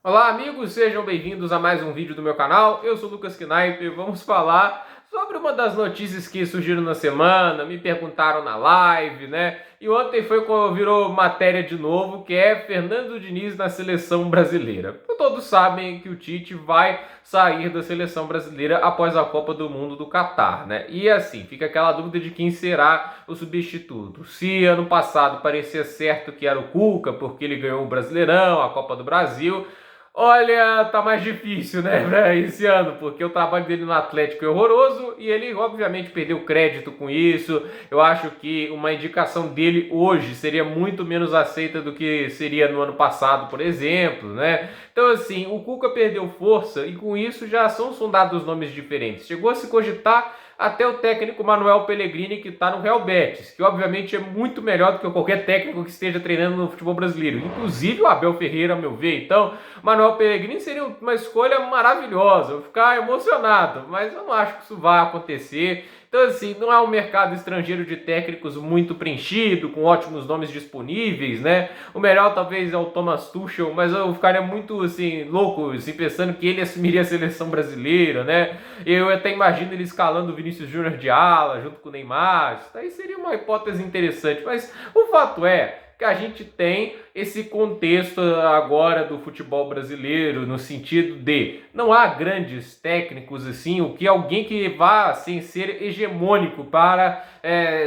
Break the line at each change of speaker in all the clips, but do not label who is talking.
Olá amigos, sejam bem-vindos a mais um vídeo do meu canal. Eu sou o Lucas Knaip e vamos falar sobre uma das notícias que surgiram na semana, me perguntaram na live, né? E ontem foi quando virou matéria de novo, que é Fernando Diniz na seleção brasileira. Todos sabem que o Tite vai sair da seleção brasileira após a Copa do Mundo do Catar, né? E assim, fica aquela dúvida de quem será o substituto. Se ano passado parecia certo que era o Cuca, porque ele ganhou o Brasileirão, a Copa do Brasil. Olha, tá mais difícil, né, pra esse ano, porque o trabalho dele no Atlético é horroroso e ele, obviamente, perdeu crédito com isso. Eu acho que uma indicação dele hoje seria muito menos aceita do que seria no ano passado, por exemplo, né? Então, assim, o Cuca perdeu força e com isso já são sondados nomes diferentes. Chegou a se cogitar até o técnico Manuel Pellegrini, que está no Real Betis, que obviamente é muito melhor do que qualquer técnico que esteja treinando no futebol brasileiro, inclusive o Abel Ferreira, a meu ver. Então, Manuel Pellegrini seria uma escolha maravilhosa, eu vou ficar emocionado, mas eu não acho que isso vai acontecer. Então, assim, não é um mercado estrangeiro de técnicos muito preenchido, com ótimos nomes disponíveis, né? O melhor talvez é o Thomas Tuchel, mas eu ficaria muito, assim, louco, assim, pensando que ele assumiria a seleção brasileira, né? Eu até imagino ele escalando o Vinícius Júnior de ala, junto com o Neymar. Isso daí seria uma hipótese interessante, mas o fato é que a gente tem esse contexto agora do futebol brasileiro, no sentido de não há grandes técnicos assim, o que alguém que vá assim, ser hegemônico para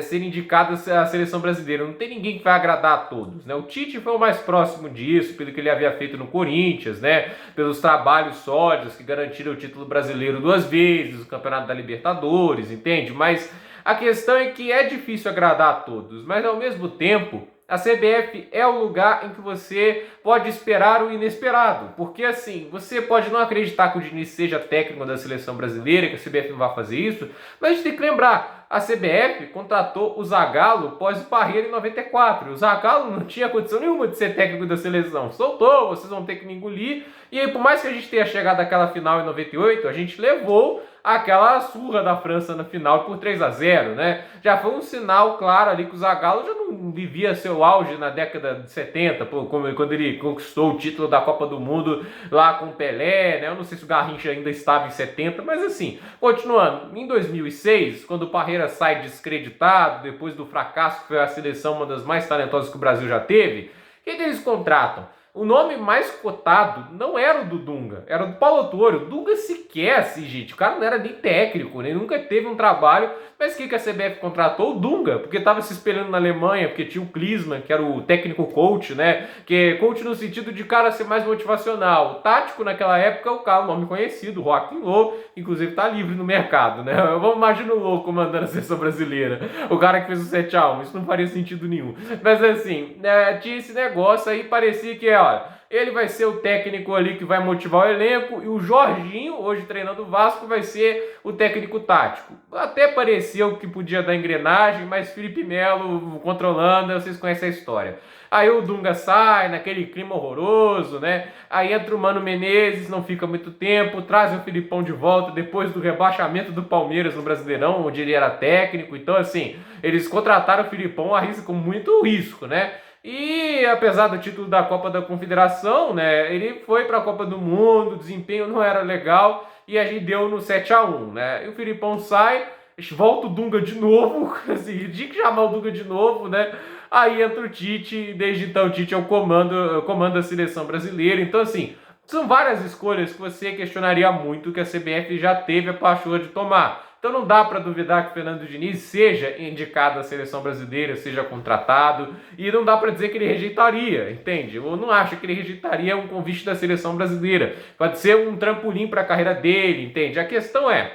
ser indicado à seleção brasileira. Não tem ninguém que vai agradar a todos, né? O Tite foi o mais próximo disso, pelo que ele havia feito no Corinthians, né? Pelos trabalhos sólidos que garantiram o título brasileiro 2 vezes, o Campeonato da Libertadores, entende? Mas a questão é que é difícil agradar a todos, mas ao mesmo tempo a CBF é o lugar em que você pode esperar o inesperado, porque assim, você pode não acreditar que o Diniz seja técnico da seleção brasileira, que a CBF não vai fazer isso, mas a gente tem que lembrar, a CBF contratou o Zagallo pós o Parreira em 94, o Zagallo não tinha condição nenhuma de ser técnico da seleção, soltou, vocês vão ter que me engolir, e aí por mais que a gente tenha chegado àquela final em 98, a gente levou aquela surra da França na final por 3-0, né? Já foi um sinal claro ali que o Zagallo já não vivia seu auge na década de 70, quando ele conquistou o título da Copa do Mundo lá com o Pelé, né? Eu não sei se o Garrincha ainda estava em 70, mas assim, continuando, em 2006, quando o Parreira sai descreditado, depois do fracasso que foi a seleção, uma das mais talentosas que o Brasil já teve, o que eles contratam? O nome mais cotado não era o do Dunga, era o do Paulo Autuori. O Dunga sequer, assim, gente, o cara não era nem técnico, nem nunca teve um trabalho. Mas o que a CBF contratou? O Dunga, porque estava se espelhando na Alemanha, porque tinha o Klinsmann, que era o técnico coach, né? Que é coach no sentido de cara ser mais motivacional. O tático naquela época, o cara, um nome conhecido, Joaquim Low, inclusive tá livre no mercado, né? Vamos imaginar o Low comandando a seleção brasileira. O cara que fez o 7-1, isso não faria sentido nenhum. Mas assim, tinha esse negócio aí, parecia que, olha, ele vai ser o técnico ali que vai motivar o elenco e o Jorginho, hoje treinando o Vasco, vai ser o técnico tático. Até pareceu que podia dar engrenagem, mas Felipe Melo controlando, vocês conhecem a história. Aí o Dunga sai naquele clima horroroso, né? Aí entra o Mano Menezes, não fica muito tempo, traz o Filipão de volta depois do rebaixamento do Palmeiras no Brasileirão, onde ele era técnico. Então, assim, eles contrataram o Filipão com muito risco, né? E apesar do título da Copa da Confederação, né, ele foi para a Copa do Mundo, o desempenho não era legal e a gente deu no 7-1, né? E o Filipão sai, volta o Dunga de novo, assim, tinha que chamar o Dunga de novo, né? Aí entra o Tite e desde então o Tite é o comando da seleção brasileira. Então, assim, são várias escolhas que você questionaria muito que a CBF já teve a pachorra de tomar. Então não dá para duvidar que o Fernando Diniz seja indicado à seleção brasileira, seja contratado, e não dá para dizer que ele rejeitaria, entende? Eu não acho que ele rejeitaria um convite da seleção brasileira. Pode ser um trampolim para a carreira dele, entende? A questão é,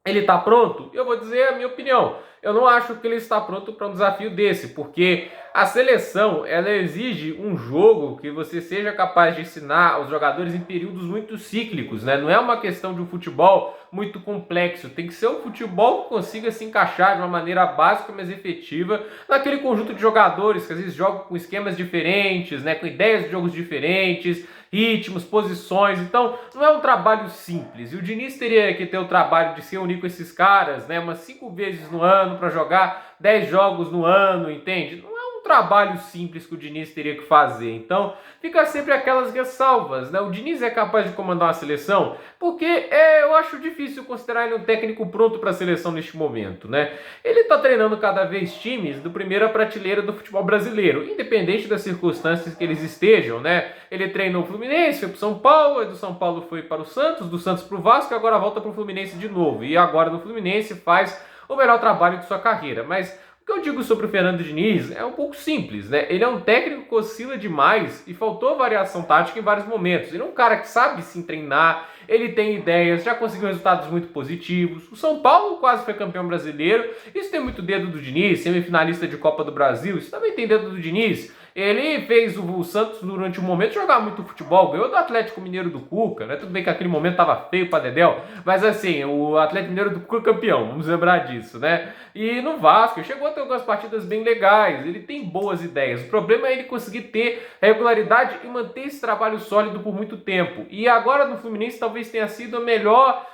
ele está pronto? Eu vou dizer a minha opinião. Eu não acho que ele está pronto para um desafio desse, porque a seleção, ela exige um jogo que você seja capaz de ensinar aos jogadores em períodos muito cíclicos, né? Não é uma questão de um futebol muito complexo, tem que ser um futebol que consiga se encaixar de uma maneira básica, mas efetiva, naquele conjunto de jogadores que às vezes jogam com esquemas diferentes, né? Com ideias de jogos diferentes, ritmos, posições. Então, não é um trabalho simples. E o Diniz teria que ter o trabalho de se unir com esses caras, né, umas 5 vezes no ano para jogar 10 jogos no ano, entende? Não é um trabalho simples que o Diniz teria que fazer. Então, fica sempre aquelas ressalvas, né? O Diniz é capaz de comandar uma seleção? Porque eu acho difícil considerar ele um técnico pronto para a seleção neste momento, né? Ele está treinando cada vez times do primeira prateleira do futebol brasileiro, independente das circunstâncias que eles estejam, né? Ele treinou o Fluminense, foi para o São Paulo, do São Paulo foi para o Santos, do Santos para o Vasco, e agora volta para o Fluminense de novo. E agora no Fluminense faz o melhor trabalho de sua carreira. Mas o que eu digo sobre o Fernando Diniz é um pouco simples, né? Ele é um técnico que oscila demais e faltou variação tática em vários momentos. Ele é um cara que sabe se treinar, ele tem ideias, já conseguiu resultados muito positivos. O São Paulo quase foi campeão brasileiro. Isso tem muito dedo do Diniz, semifinalista de Copa do Brasil. Isso também tem dedo do Diniz. Ele fez o Santos durante um momento jogar muito futebol, ganhou do Atlético Mineiro do Cuca, né? Tudo bem que aquele momento tava feio pra Dedéu, mas assim, o Atlético Mineiro do Cuca campeão, vamos lembrar disso, né? E no Vasco, chegou a ter algumas partidas bem legais, ele tem boas ideias. O problema é ele conseguir ter regularidade e manter esse trabalho sólido por muito tempo. E agora no Fluminense talvez tenha sido a melhor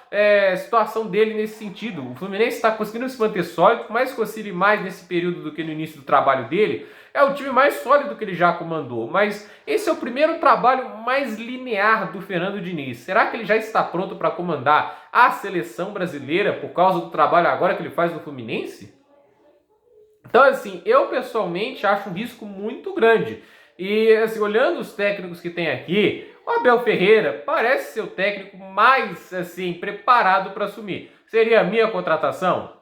situação dele nesse sentido. O Fluminense está conseguindo se manter sólido, mais que oscile mais nesse período do que no início do trabalho dele. É o time mais sólido que ele já comandou, mas esse é o primeiro trabalho mais linear do Fernando Diniz. Será que ele já está pronto para comandar a seleção brasileira por causa do trabalho agora que ele faz no Fluminense? Então, assim, eu pessoalmente acho um risco muito grande. E, assim, olhando os técnicos que tem aqui, o Abel Ferreira parece ser o técnico mais, assim, preparado para assumir. Seria a minha contratação?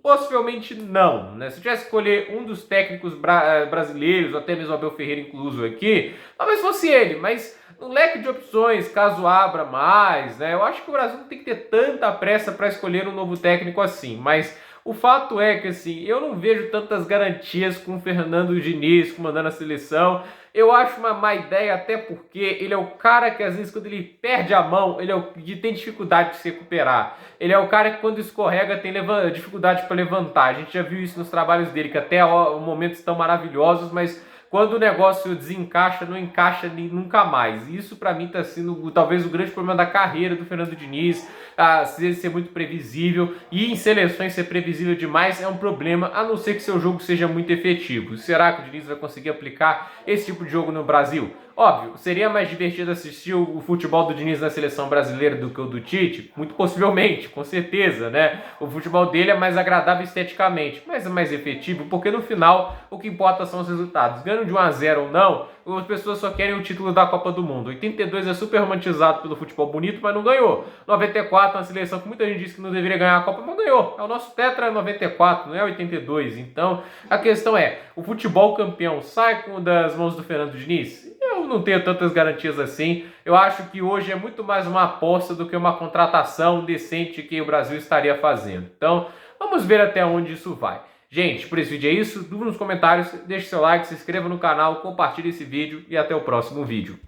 Possivelmente não, né? Se eu tivesse que escolher um dos técnicos brasileiros, até mesmo o Abel Ferreira incluso aqui, talvez fosse ele, mas no leque de opções, caso abra mais, né? Eu acho que o Brasil não tem que ter tanta pressa para escolher um novo técnico assim, mas o fato é que, assim, eu não vejo tantas garantias com o Fernando Diniz comandando a seleção. Eu acho uma má ideia, até porque ele é o cara que, às vezes, quando ele perde a mão, ele é o que tem dificuldade de se recuperar. Ele é o cara que, quando escorrega, tem dificuldade para levantar. A gente já viu isso nos trabalhos dele, que até momentos estão maravilhosos, mas quando o negócio desencaixa, não encaixa nunca mais. Isso, para mim, está sendo talvez o grande problema da carreira do Fernando Diniz. Às vezes ser muito previsível, e em seleções ser previsível demais é um problema, a não ser que seu jogo seja muito efetivo. Será que o Diniz vai conseguir aplicar esse tipo de jogo no Brasil? Óbvio, seria mais divertido assistir o futebol do Diniz na seleção brasileira do que o do Tite? Muito possivelmente, com certeza, né? O futebol dele é mais agradável esteticamente, mas é mais efetivo, porque no final o que importa são os resultados. Ganhando de 1-0 ou não, as pessoas só querem o título da Copa do Mundo. 82 é super romantizado pelo futebol bonito, mas não ganhou. 94 é uma seleção que muita gente disse que não deveria ganhar a Copa, mas ganhou. É o nosso tetra 94, não é 82. Então, a questão é, o futebol campeão sai das mãos do Fernando Diniz? Eu não tenho tantas garantias assim. Eu acho que hoje é muito mais uma aposta do que uma contratação decente que o Brasil estaria fazendo. Então, vamos ver até onde isso vai. Gente, por esse vídeo é isso. Dúvida nos comentários, deixe seu like, se inscreva no canal, compartilhe esse vídeo e até o próximo vídeo.